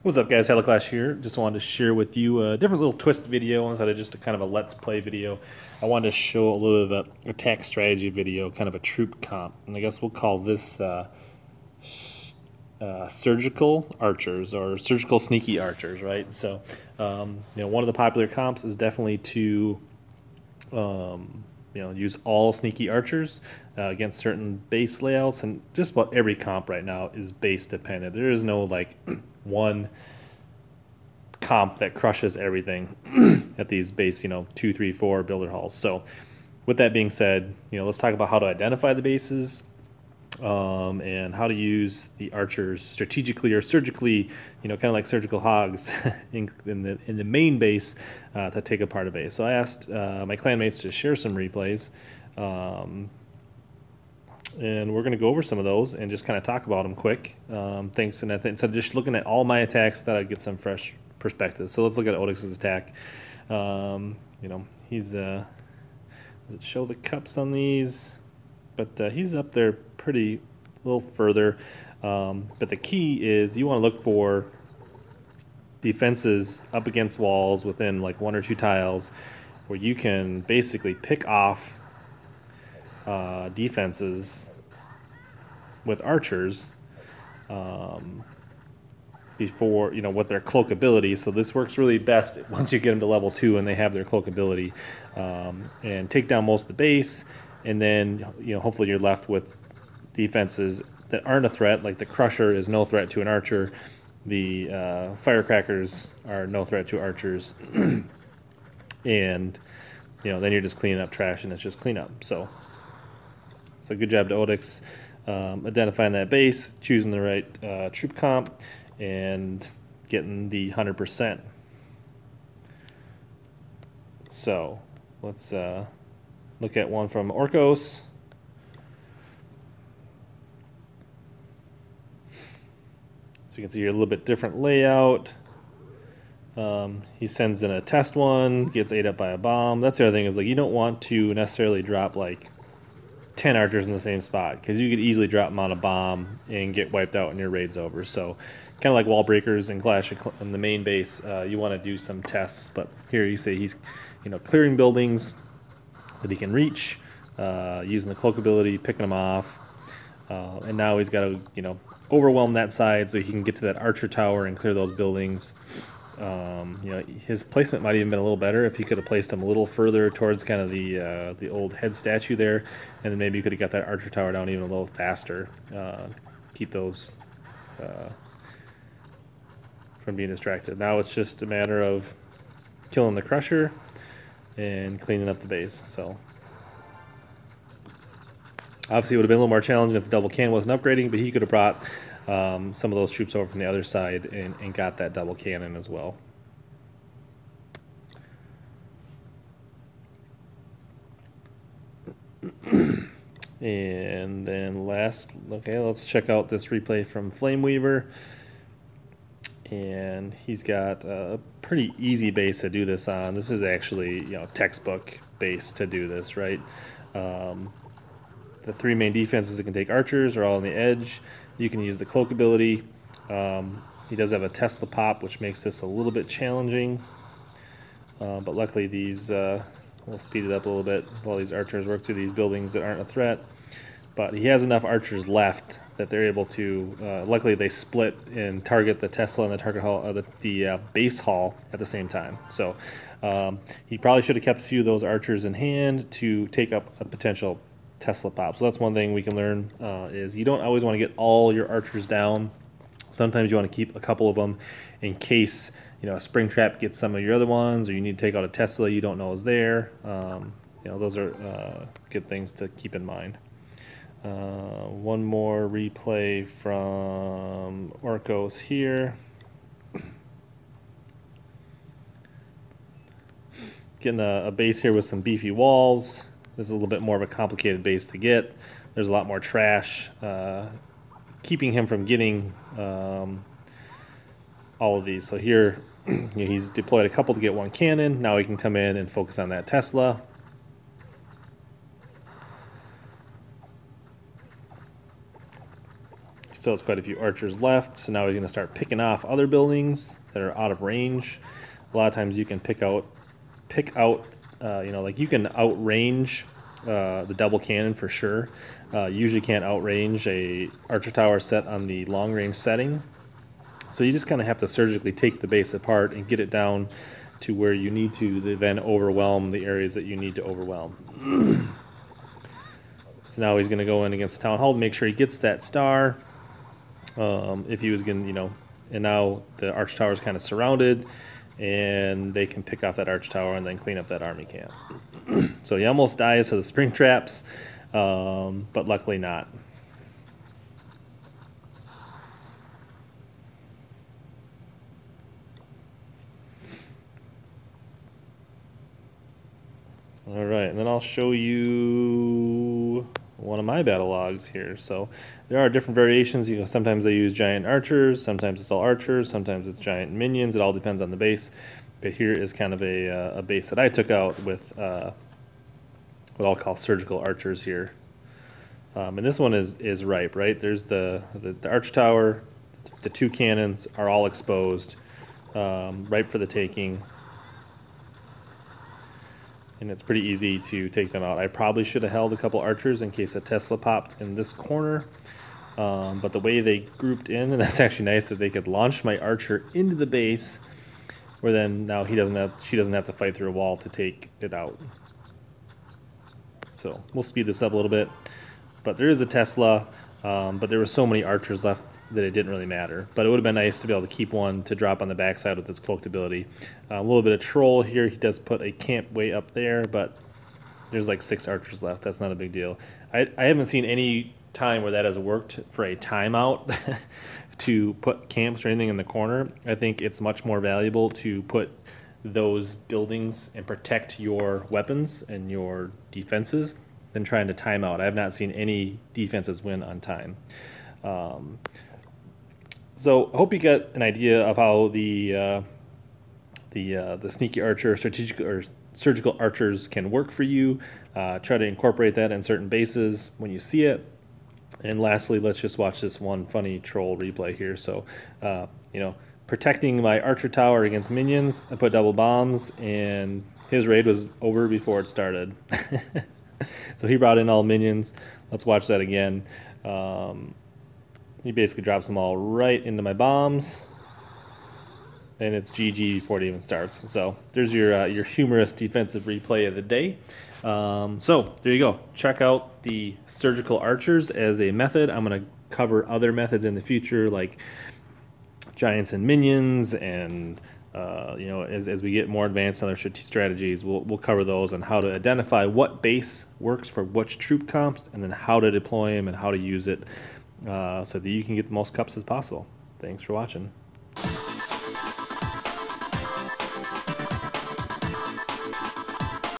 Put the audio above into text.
What's up, guys? Clash here. Just wanted to share with you a different little twist video instead of just a kind of a let's play video. I wanted to show a little bit of an attack strategy video, kind of a troop comp, and I guess we'll call this surgical archers or surgical sneaky archers, right? So, one of the popular comps is definitely to use all sneaky archers against certain base layouts, and just about every comp right now is base dependent. There is no like one comp that crushes everything at these base 2, 3, 4 builder halls. So with that being said, let's talk about how to identify the bases and how to use the archers strategically or surgically, kind of like surgical hogs in the main base to take apart a base. So I asked my clanmates to share some replays, and we're going to go over some of those and just kind of talk about them quick. Thanks, and instead of just looking at all my attacks, that I'd get some fresh perspective. So let's look at Odix's attack. He's does it show the cups on these? But he's up there a little further. But the key is you want to look for defenses up against walls within like 1 or 2 tiles where you can basically pick off defenses with archers before, with their cloak ability. So this works really best once you get them to level 2 and they have their cloak ability, and take down most of the base. And then, hopefully you're left with defenses that aren't a threat, like the Crusher is no threat to an archer. The Firecrackers are no threat to archers. And, then you're just cleaning up trash, and it's just cleanup. So good job to Odix, identifying that base, choosing the right troop comp, and getting the 100%. So let's look at one from Orcos. So you can see here a little bit different layout. He sends in a test one, gets ate up by a bomb. That's the other thing, is like you don't want to necessarily drop like 10 archers in the same spot, because you could easily drop them on a bomb and get wiped out and your raid's over. So kind of like wall breakers and Clash in the main base, you want to do some tests. But here you see he's clearing buildings that he can reach, using the cloak ability, picking them off, and now he's got to overwhelm that side so he can get to that archer tower and clear those buildings. His placement might even been a little better if he could have placed him a little further towards kind of the old head statue there, and then maybe you could have got that archer tower down even a little faster. Keep those from being distracted. Now it's just a matter of killing the Crusher and cleaning up the base. So obviously it would have been a little more challenging if the double cannon wasn't upgrading, but he could have brought some of those troops over from the other side and got that double cannon as well. And then let's check out this replay from Flame Weaver. And he's got a pretty easy base to do this on. This is actually textbook base to do this, right? The 3 main defenses that can take archers are all on the edge. You can use the cloak ability. He does have a Tesla pop, which makes this a little bit challenging. But luckily these, we'll speed it up a little bit while these archers work through these buildings that aren't a threat. But he has enough archers left that they're able to, luckily they split and target the Tesla and the target hall, the base hall at the same time. So he probably should have kept a few of those archers in hand to take up a potential Tesla pop. So that's one thing we can learn, is you don't always want to get all your archers down. Sometimes you want to keep a couple of them in case a spring trap gets some of your other ones, or you need to take out a Tesla you don't know is there. Those are good things to keep in mind. One more replay from Orcos here. Getting a base here with some beefy walls. This is a little bit more of a complicated base to get. There's a lot more trash, keeping him from getting all of these. So here, he's deployed a couple to get 1 cannon. Now he can come in and focus on that Tesla. Still has quite a few archers left, so now he's going to start picking off other buildings that are out of range. A lot of times you can pick out, you know, like you can outrange the double cannon for sure. Usually can't outrange a archer tower set on the long range setting. So you just kind of have to surgically take the base apart and get it down to where you need to then overwhelm the areas that you need to overwhelm. So now he's going to go in against Town Hall to make sure he gets that star. If he was going to, you know, and now the arch tower is kind of surrounded, and they can pick off that arch tower and then clean up that army camp. So he almost dies to the spring traps, but luckily not. All right, and then I'll show you one of my battle logs here. So there are different variations. You know, sometimes they use giant archers, sometimes it's all archers, sometimes it's giant minions. It all depends on the base. But here is kind of a base that I took out with what I'll call surgical archers here. And this one is ripe, right? There's the arch tower, the two cannons are all exposed, ripe for the taking. And it's pretty easy to take them out. I probably should have held a couple archers in case a Tesla popped in this corner. But the way they grouped in, and that's actually nice that they could launch my archer into the base, where then now she doesn't have to fight through a wall to take it out. So we'll speed this up a little bit. But there is a Tesla, but there were so many archers left that it didn't really matter. But it would have been nice to be able to keep one to drop on the backside with its cloaked ability. A little bit of troll here. He does put a camp way up there, but there's like 6 archers left. That's not a big deal. I haven't seen any time where that has worked for a timeout to put camps or anything in the corner. I think it's much more valuable to put those buildings and protect your weapons and your defenses than trying to time out. I have not seen any defenses win on time. So I hope you get an idea of how the sneaky archer, strategic or surgical archers can work for you. Try to incorporate that in certain bases when you see it. And lastly, let's just watch this one funny troll replay here. So, you know, protecting my archer tower against minions, I put double bombs, and his raid was over before it started. So he brought in all minions. Let's watch that again. He basically drops them all right into my bombs, and it's GG before it even starts. So there's your humorous defensive replay of the day. So there you go. Check out the surgical archers as a method. I'm going to cover other methods in the future, like giants and minions, and you know, as we get more advanced on our strategies, we'll cover those on how to identify what base works for which troop comps, and then how to deploy them and how to use it so that you can get the most cups as possible. Thanks for watching.